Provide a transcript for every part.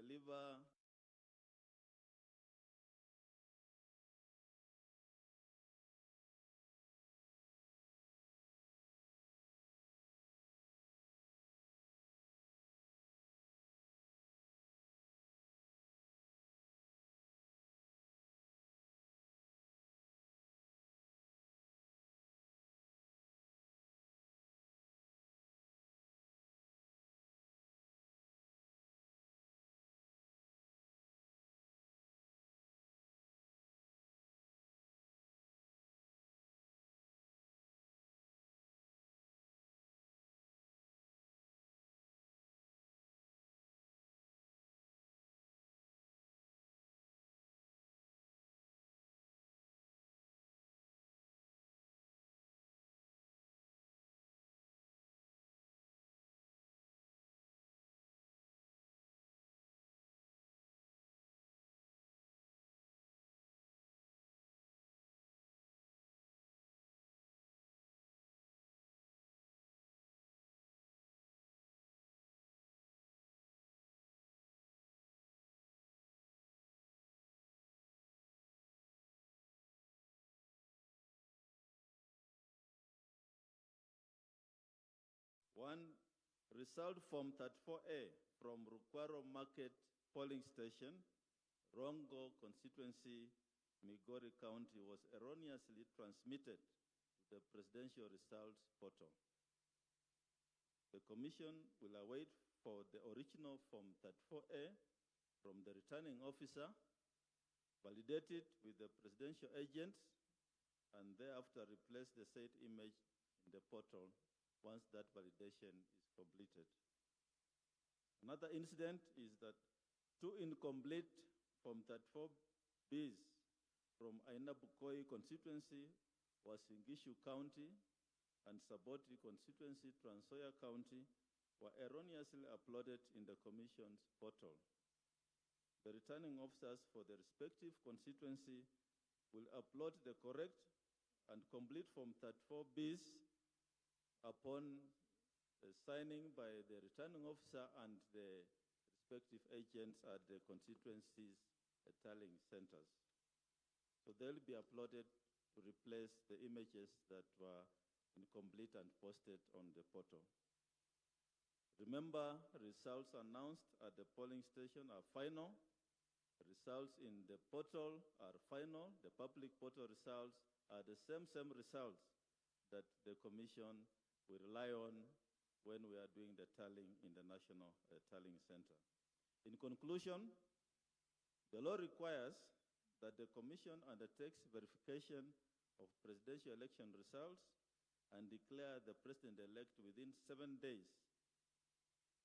deliver one result from 34A from Rukwaro Market polling station, Rongo constituency, Migori County was erroneously transmitted to the presidential results portal. The commission will await for the original Form 34A from the returning officer, validate it with the presidential agent, and thereafter replace the said image in the portal once that validation is completed. Another incident is that 2 incomplete Form 34Bs from Aina Bukoi constituency, Wasingishu County, and Saboti constituency, Trans-Nzoia County, were erroneously uploaded in the Commission's portal. The returning officers for the respective constituency will upload the correct and complete Form 34Bs upon signing by the returning officer and the respective agents at the constituency's tallying centers. So they'll be uploaded to replace the images that were incomplete and posted on the portal. Remember, results announced at the polling station are final. Results in the portal are final. The public portal results are the same results that the Commission will rely on when we are doing the tallying in the National Tallying Center. In conclusion, the law requires that the Commission undertakes verification of presidential election results and declare the president-elect within 7 days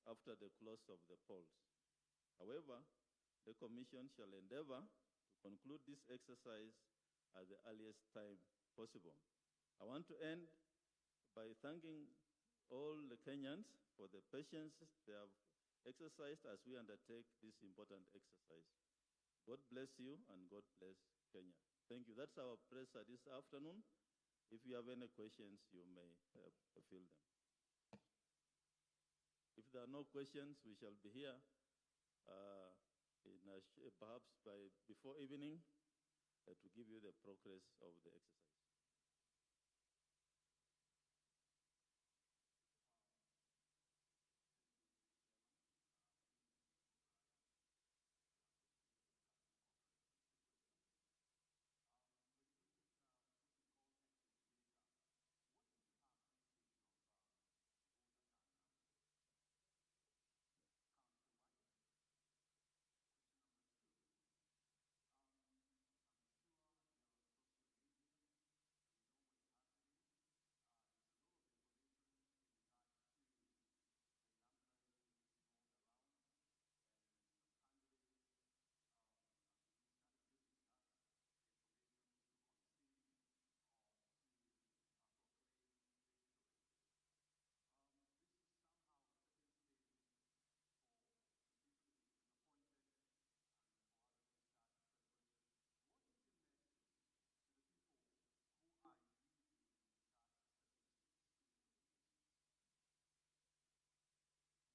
after the close of the polls. However, the Commission shall endeavor to conclude this exercise at the earliest time possible. I want to end by thanking all the Kenyans for the patience they have exercised as we undertake this important exercise. God bless you and God bless Kenya. Thank you. That's our press this afternoon. If you have any questions, you may fill them. If there are no questions, we shall be here perhaps before evening to give you the progress of the exercise.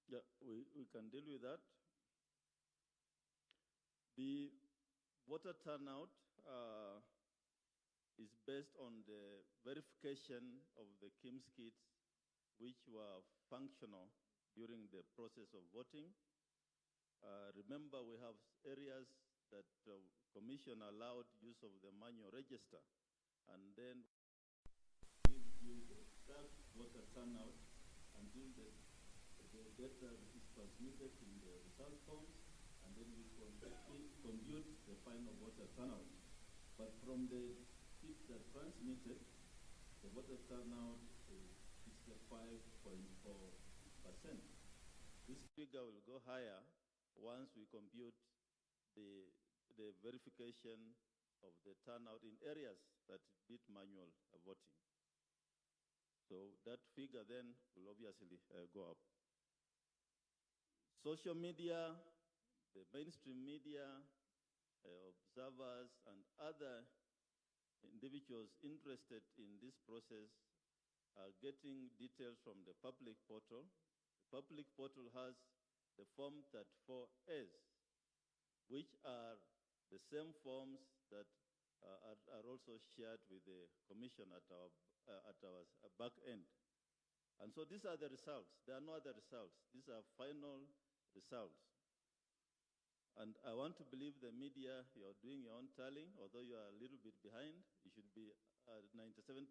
Yeah, we can deal with that. The voter turnout is based on the verification of the KIMS kits which were functional during the process of voting. Remember, we have areas that Commission allowed use of the manual register, and then give you the exact voter turnout until the data is transmitted in the result forms, and then we compute the final voter turnout. But from the kits that transmitted, the voter turnout is 65.4%. This figure will go higher once we compute the verification of the turnout in areas that did manual voting. So that figure then will obviously go up. Social media, the mainstream media, observers, and other individuals interested in this process are getting details from the public portal. The public portal has the Form 34As, which are the same forms that are also shared with the Commission at our back end. And so these are the results. There are no other results. These are final results. And I want to believe the media, you're doing your own tallying, although you are a little bit behind. You should be at 97%,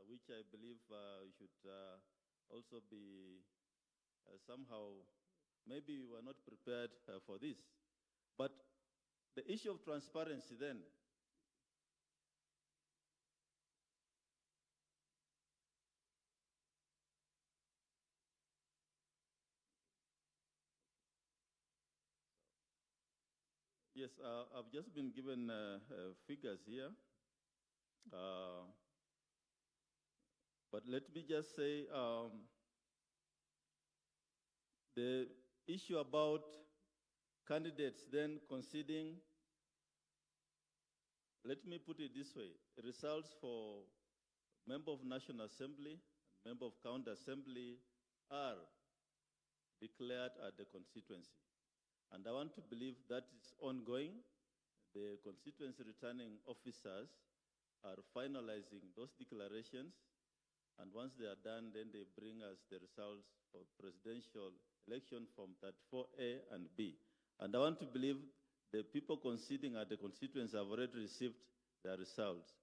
which I believe you should also be somehow, maybe you were not prepared for this. But the issue of transparency then, yes, I've just been given figures here. But let me just say, the issue about candidates then conceding, let me put it this way, results for member of National Assembly, member of County Assembly are declared at the constituency. And I want to believe that is ongoing. The constituency returning officers are finalizing those declarations. And once they are done, then they bring us the results for presidential election from 34A and B. And I want to believe the people conceding at the constituency have already received their results.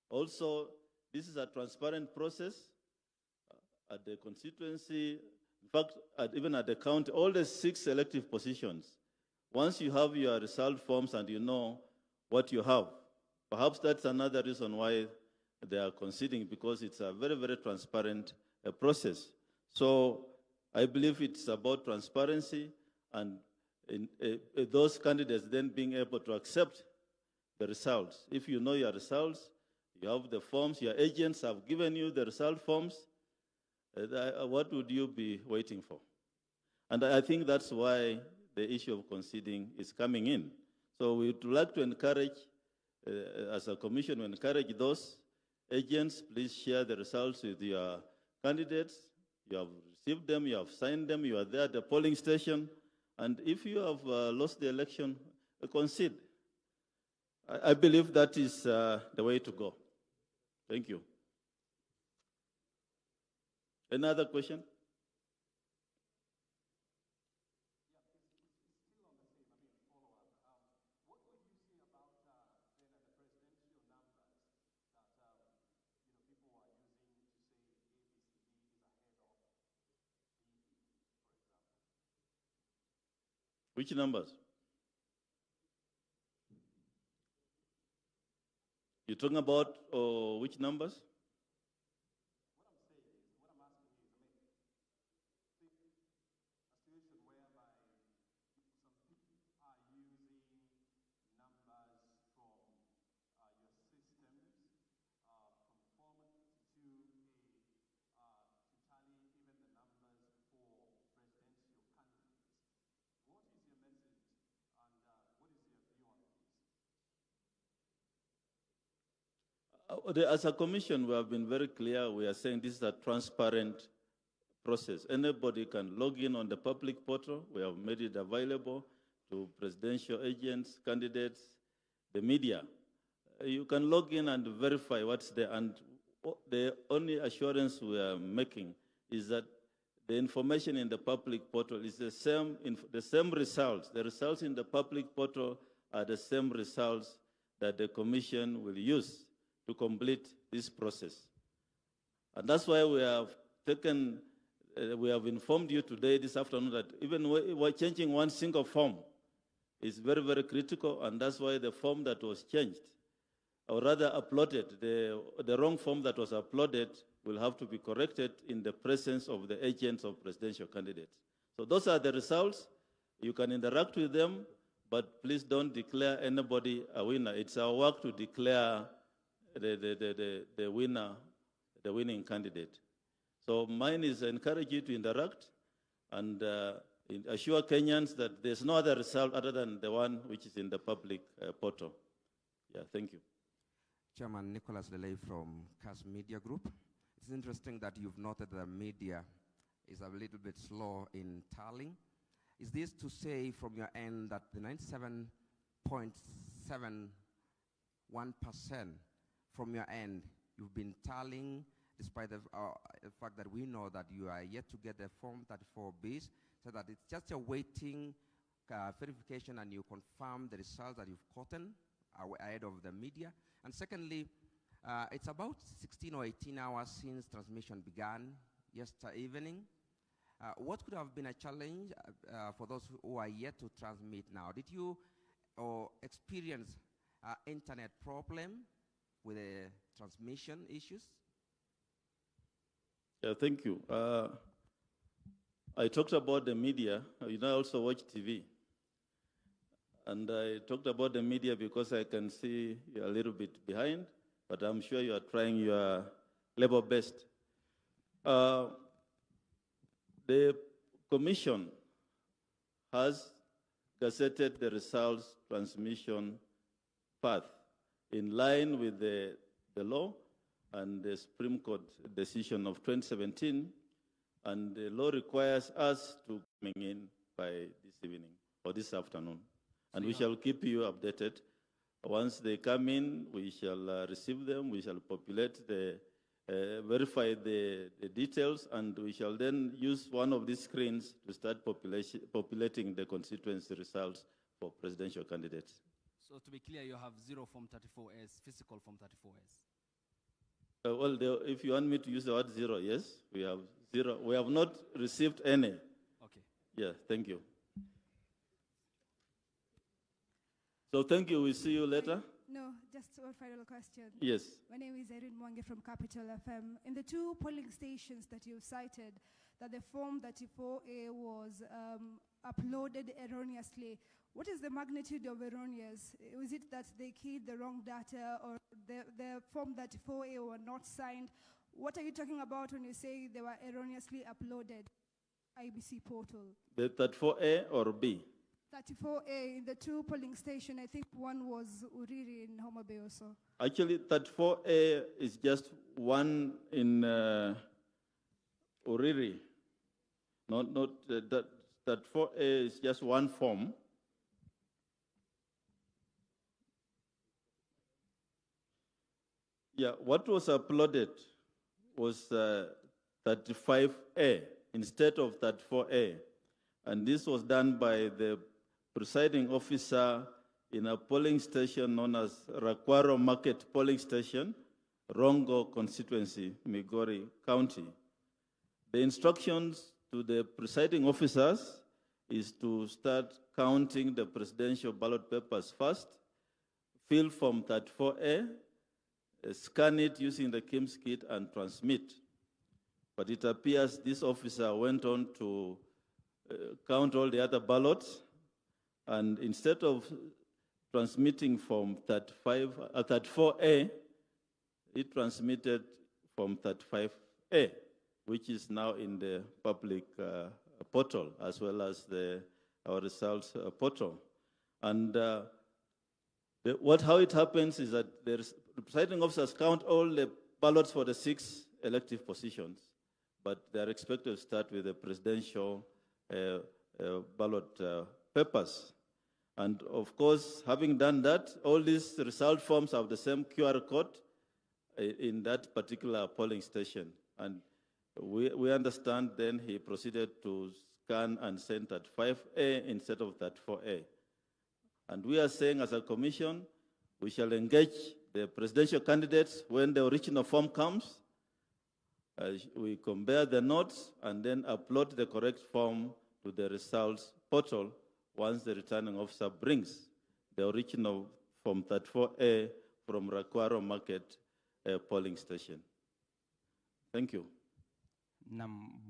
Also, this is a transparent process at the constituency. In fact, even at the county, all the 6 elective positions, once you have your result forms and you know what you have, perhaps that's another reason why they are conceding, because it's a very, very transparent process. So I believe it's about transparency and those candidates then being able to accept the results. If you know your results, you have the forms, your agents have given you the result forms, what would you be waiting for? And I think that's why the issue of conceding is coming in. So we would like to encourage, as a commission, we encourage those agents, please share the results with your candidates. You have received them, you have signed them, you are there at the polling station. And if you have lost the election, concede. I believe that is the way to go. Thank you. Another question? Which numbers? You're talking about which numbers? What I'm asking is, think a situation whereby some people are using numbers from your systems, conform to tally even the numbers for presidential candidates. What is your message and what is your view on this? As a commission, we have been very clear. We are saying this is a transparent process. Anybody can log in on the public portal. We have made it available to presidential agents, candidates, the media. You can log in and verify what's there. And the only assurance we are making is that the information in the public portal is the same results. The results in the public portal are the same results that the Commission will use to complete this process. And that's why we have taken, we have informed you today, this afternoon, that even we're changing one single form is very, very critical, and that's why the form that was changed, or rather uploaded, the wrong form that was uploaded will have to be corrected in the presence of the agents of presidential candidates. So those are the results. You can interact with them, but please don't declare anybody a winner. It's our work to declare the winner, the winning candidate. So mine is encourage you to interact and assure Kenyans that there's no other result other than the one which is in the public portal. Yeah, thank you. Chairman Nicholas Lelei from CAS Media Group. It's interesting that you've noted that media is a little bit slow in tallying. Is this to say from your end that the 97.71% from your end, you've been tallying despite the fact that we know that you are yet to get the Form 34Bs, so that it's just a waiting verification and you confirm the results that you've gotten ahead of the media? And secondly, it's about 16 or 18 hours since transmission began yesterday evening. What could have been a challenge for those who are yet to transmit now? Did you experience internet problem with the transmission issues? Yeah, thank you. I talked about the media. You know, I also watch TV. And I talked about the media because I can see you're a little bit behind, but I'm sure you are trying your level best. The Commission has gazetted the results transmission path in line with the law and the Supreme Court decision of 2017, and the law requires us to come in by this evening or this afternoon. And we shall keep you updated. Once they come in, we shall receive them, we shall populate verify the details, and we shall then use one of these screens to start populating the constituency results for presidential candidates. So to be clear, you have 0 Form 34As, physical Form 34As. Well, if you want me to use the word 0, yes, we have 0. We have not received any. Okay. Yeah, thank you. So thank you. We'll see you later. No, just one final question. Yes. My name is Erin Mwangi from Capital FM. In the 2 polling stations that you cited, that the Form 34A was uploaded erroneously, what is the magnitude of erroneous? Was it that they keyed the wrong data, or the Form 34A were not signed? What are you talking about when you say they were erroneously uploaded IBC portal? The 34A or B? 34A in the 2 polling stations. I think one was Uriri in Homa Bay also. Actually, 34A is just one in Uriri. Not that 34A is just one form. Yeah, what was uploaded was 35A instead of 34A. And this was done by the presiding officer in a polling station known as Rakwaro Market Polling Station, Rongo constituency, Migori County. The instructions to the presiding officers is to start counting the presidential ballot papers first, fill Form 34A, scan it using the KIMS kit, and transmit. But it appears this officer went on to count all the other ballots, and instead of transmitting Form 34A, it transmitted Form 35A, which is now in the public portal, as well as our results portal. And how it happens is that the presiding officers count all the ballots for the 6 elective positions, but they are expected to start with the presidential ballot papers. And of course, having done that, all these result forms have the same QR code in that particular polling station. And we understand then he proceeded to scan and send at 5A instead of that 4A. And we are saying as a commission, we shall engage the presidential candidates when the original form comes. We compare the notes and then upload the correct form to the results portal once the returning officer brings the original Form 34A from Rakwaro Market polling station. Thank you.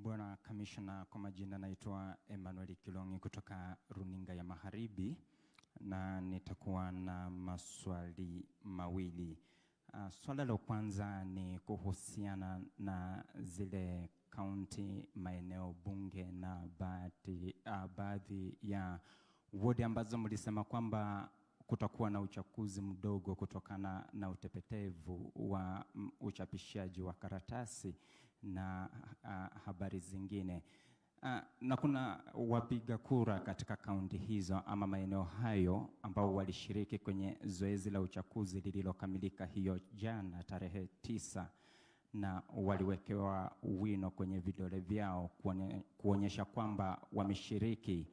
Bwana Kamishna, kwa majina naitwa Emmanuel Kilongi kutoka Runinga ya Magharibi, na nitakuwa na maswali mawili. Swala la kwanza ni kuhusiana na zile county maeneo bunge na baadhi ya wodi ambazo mlisema kwamba kutakuwa na uchaguzi mdogo kutokana na utepetevu wa uchapishaji wa karatasi na habari zingine. Na kuna wapiga kura katika kaunti hizo ama maeneo hayo ambao walishiriki kwenye zoezi la uchaguzi lililokamilika hiyo jana tarehe 9, na waliwekewa wino kwenye vidole vyao kuonyesha kwamba wameshiriki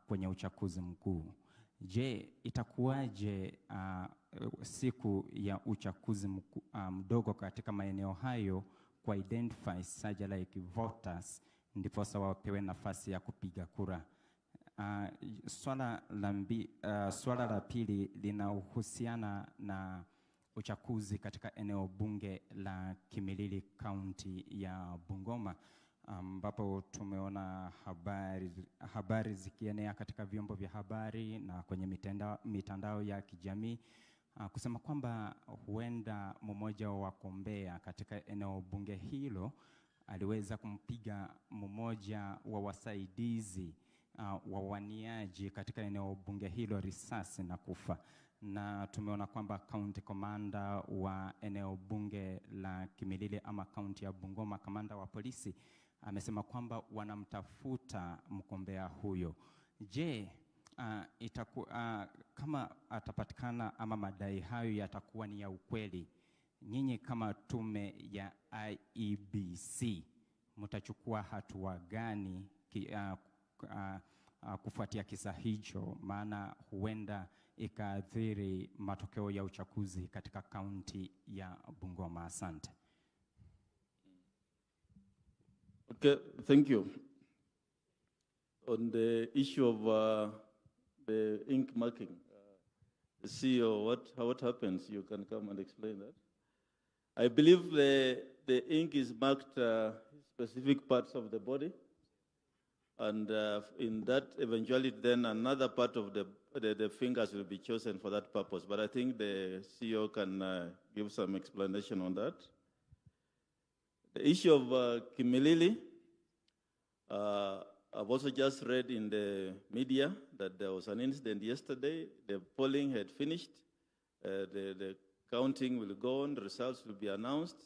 kwenye uchaguzi mkuu. Je, itakuwaje siku ya uchaguzi mdogo katika maeneo hayo ku identify such like voters ndipo sawa wapewe nafasi ya kupiga kura? Swala la pili linahusiana na uchaguzi katika eneo bunge la Kimilili County ya Bungoma, ambapo tumeona habari zikienea katika vyombo vya habari na kwenye mitandao ya kijamii kusema kwamba huenda mmoja wa wagombea katika eneo bunge hilo aliweza kumpiga mmoja wa wasaidizi wa waniaji katika eneo bunge hilo risasi na kufa. Na tumeona kwamba county commander wa eneo bunge la Kimilili ama county ya Bungoma, kamanda wa polisi, amesema kwamba wanamtafuta mgombea huyo. Je, kama atapatikana ama madai hayo yatakuwa ni ya ukweli, nyinyi kama tume ya IEBC mtachukua hatua gani kufuatia kisa hicho, maana huenda ikaathiri matokeo ya uchaguzi katika kaunti ya Bungoma? Asante. Okay, thank you. On the issue of the ink marking, CEO, what happens? You can come and explain that. I believe the ink is marked specific parts of the body, and in that eventuality then another part of the fingers will be chosen for that purpose. But I think the CEO can give some explanation on that. The issue of Kimilili, I've also just read in the media that there was an incident yesterday. The polling had finished. The counting will go on. The results will be announced.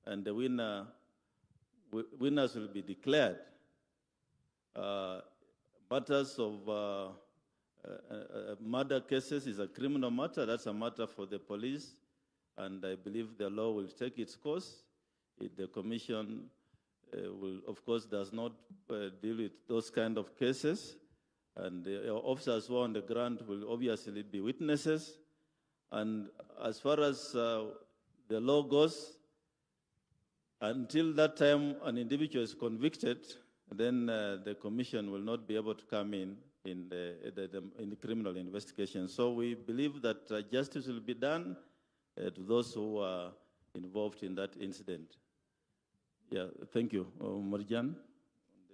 And the winners will be declared. Matters of murder cases is a criminal matter. That's a matter for the police. And I believe the law will take its course. The commission will, of course, does not deal with those kind of cases. And the officers who are on the ground will obviously be witnesses. And as far as the law goes, until that time an individual is convicted, then the commission will not be able to come in the criminal investigation. So we believe that justice will be done to those who are involved in that incident. Yeah, thank you. Marjan, on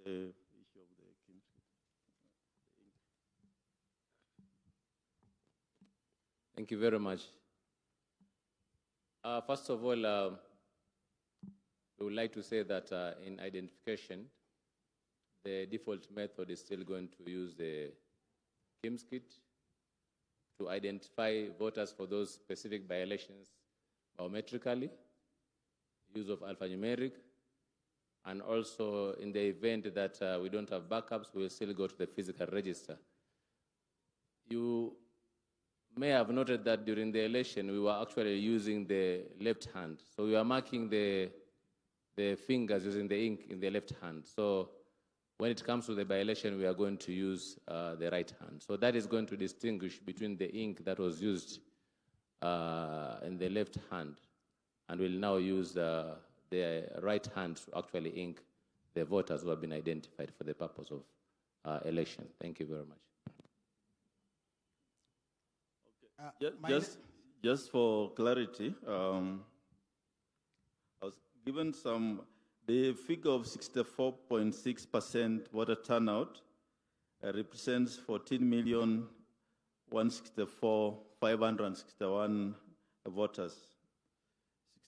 the issue of the king. Thank you very much. First of all, we would like to say that in identification, the default method is still going to use the KIMS kit to identify voters for those specific violations biometrically, use of alphanumeric, and also in the event that we don't have backups, we will still go to the physical register. You may have noted that during the election, we were actually using the left hand. So we were marking the fingers using the ink in the left hand. So when it comes to the by-election, we are going to use the right hand. So that is going to distinguish between the ink that was used in the left hand, and we'll now use the right hand to actually ink the voters who have been identified for the purpose of election. Thank you very much. Just for clarity, I was given the figure of 64.6% voter turnout represents 14,164,561 voters.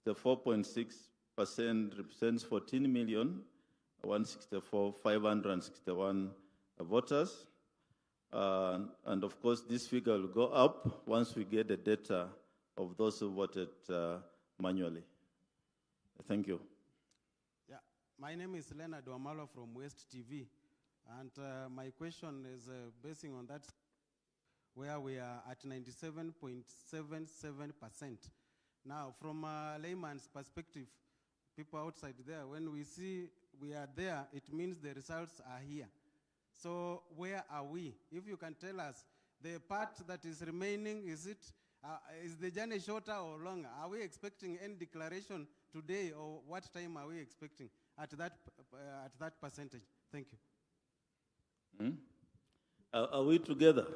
64.6% represents 14,164,561 voters. And of course, this figure will go up once we get the data of those who voted manually. Thank you. Yeah, my name is Leonard Wamalo from West TV. And my question is basing on that, where we are at 97.77%. Now, from a layman's perspective, people outside there, when we see we are there, it means the results are here. So where are we? If you can tell us, the part that is remaining, is the journey shorter or longer? Are we expecting any declaration today, or what time are we expecting at that percentage? Thank you. Are we together?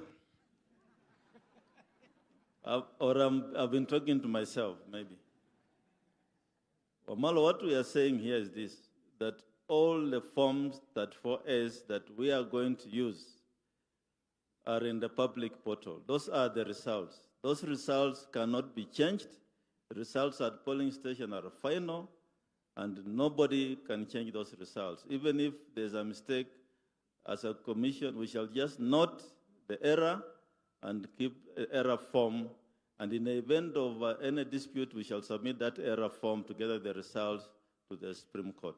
I've been talking to myself, maybe. Wamalo, what we are saying here is this, that all the forms that 4As that we are going to use are in the public portal. Those are the results. Those results cannot be changed. The results at polling station are final, and nobody can change those results. Even if there's a mistake, as a commission, we shall just note the error and keep the error form. And in the event of any dispute, we shall submit that error form together with the results to the Supreme Court.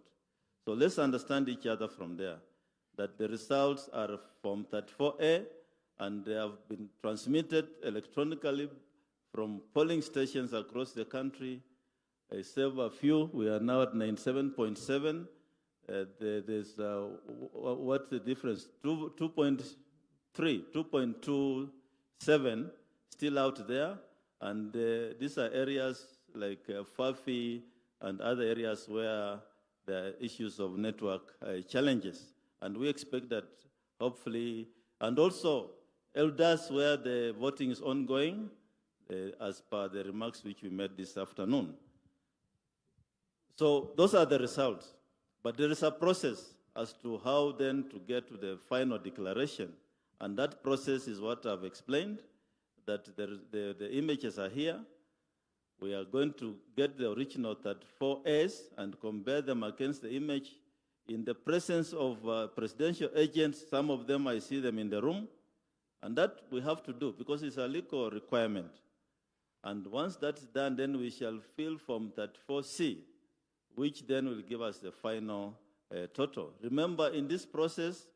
So let's understand each other from there, that the results are Form 34A, and they have been transmitted electronically from polling stations across the country. I save a few. We are now at 97.7. There's, what's the difference? 2.3, 2.27 still out there. And these are areas like Fafi and other areas where there are issues of network challenges. And we expect that hopefully, and also elders where the voting is ongoing, as per the remarks which we made this afternoon. So those are the results. But there is a process as to how then to get to the final declaration. And that process is what I've explained, that the images are here. We are going to get the original 34As and compare them against the image in the presence of presidential agents. Some of them, I see them in the room. And that we have to do because it's a legal requirement. And once that's done, then we shall fill Form 34C, which then will give us the final total. Remember, in this process,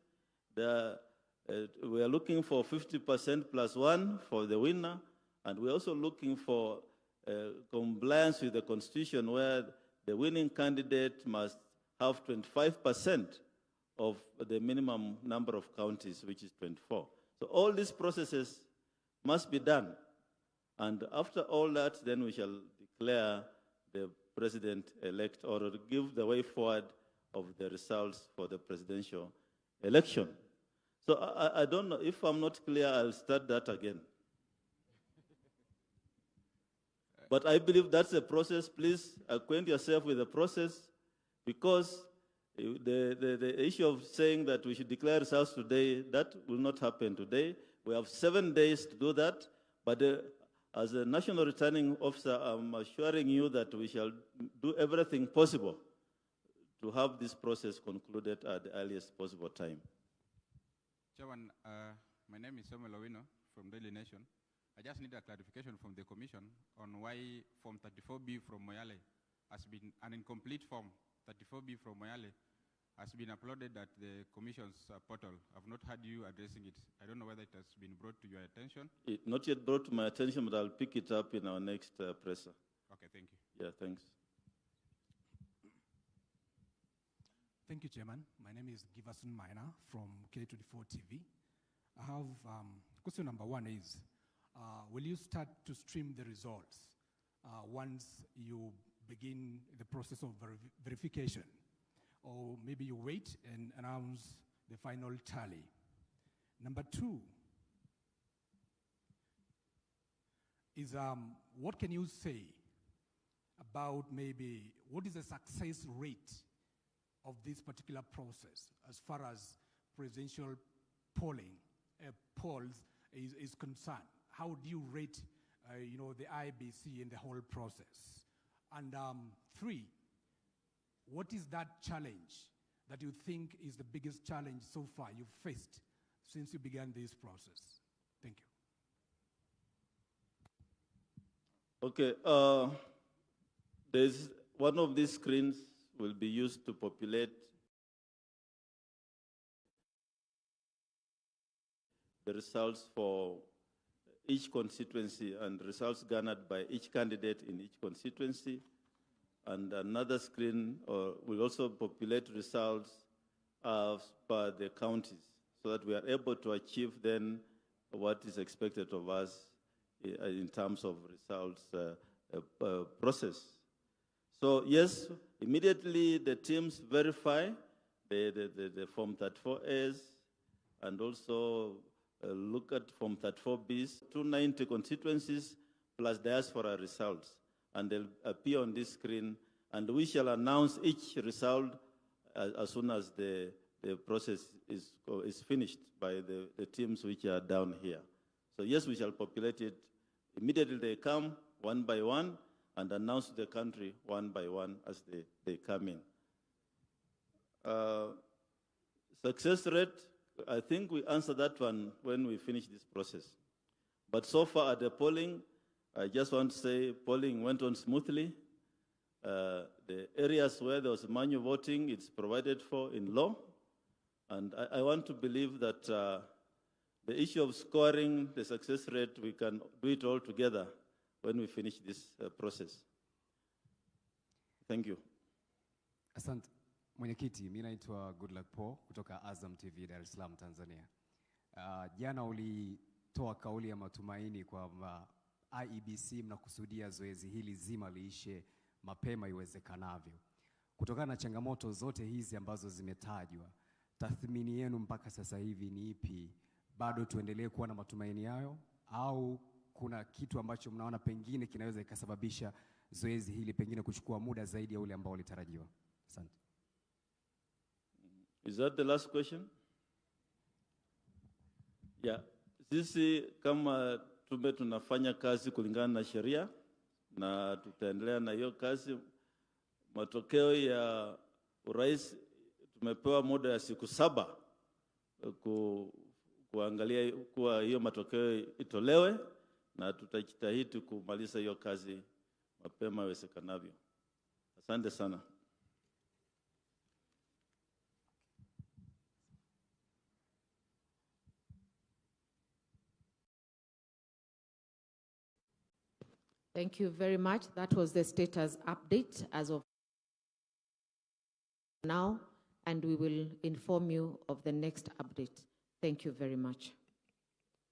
we are looking for 50% plus 1 for the winner, and we're also looking for compliance with the Constitution, where the winning candidate must have 25% of the minimum number of counties, which is 24. So all these processes must be done. And after all that, then we shall declare the president-elect, or give the way forward of the results for the presidential election. So I don't know, if I'm not clear, I'll start that again. But I believe that's the process. Please acquaint yourself with the process, because the issue of saying that we should declare results today, that will not happen today. We have 7 days to do that, but as a national returning officer, I'm assuring you that we shall do everything possible to have this process concluded at the earliest possible time. Chairman, my name is Samuel Owino from Daily Nation. I just need a clarification from the Commission on why Form 34B from Moyale has been an incomplete form, 34B from Moyale, has been uploaded at the Commission's portal. I've not heard you addressing it. I don't know whether it has been brought to your attention. Not yet brought to my attention, but I'll pick it up in our next presser. Okay, thank you. Yeah, thanks. Thank you, Chairman. My name is Giverson Maina from K24 TV. I have question number one is, will you start to stream the results once you begin the process of verification? Or maybe you wait and announce the final tally? Number two is, what can you say about maybe what is the success rate of this particular process as far as presidential polling polls is concerned? How do you rate the IBC in the whole process? And three, what is that challenge that you think is the biggest challenge so far you've faced since you began this process? Thank you. Okay, there's one of these screens will be used to populate the results for each constituency and results garnered by each candidate in each constituency. And another screen will also populate results per the counties, so that we are able to achieve then what is expected of us in terms of results process. So yes, immediately the teams verify the Form 34As and also look at Form 34Bs, 290 constituencies plus diaspora results. And they'll appear on this screen, and we shall announce each result as soon as the process is finished by the teams which are down here. So yes, we shall populate it. Immediately they come one by one and announce to the country one by one as they come in. Success rate, I think we answered that one when we finish this process. But so far at the polling, I just want to say polling went on smoothly. The areas where there was manual voting, it's provided for in law. And I want to believe that the issue of scoring the success rate, we can do it all together when we finish this process. Thank you. Asante. Mwenyekiti, mimi naitwa Goodluck Paul kutoka Azam TV Dar es Salaam, Tanzania. Jana ulitoa kauli ya matumaini kwamba IEBC mnakusudia zoezi hili zima liishe mapema iwezekanavyo. Kutokana na changamoto zote hizi ambazo zimetajwa, tathmini yenu mpaka sasa hivi ni ipi? Bado tuendelee kuwa na matumaini hayo, au kuna kitu ambacho mnaona pengine kinaweza ikasababisha zoezi hili pengine kuchukua muda zaidi ya ule ambao ulitarajiwa? Asante. Is that the last question? Yeah. Sisi kama tume tunafanya kazi kulingana na sheria na tutaendelea na hiyo kazi. Matokeo ya urais tumepewa muda ya siku 7 kuangalia kuwa hiyo matokeo itolewe, na tutajitahidi kumaliza hiyo kazi mapema iwezekanavyo. Asante sana. Thank you very much. That was the status update as of now, and we will inform you of the next update. Thank you very much.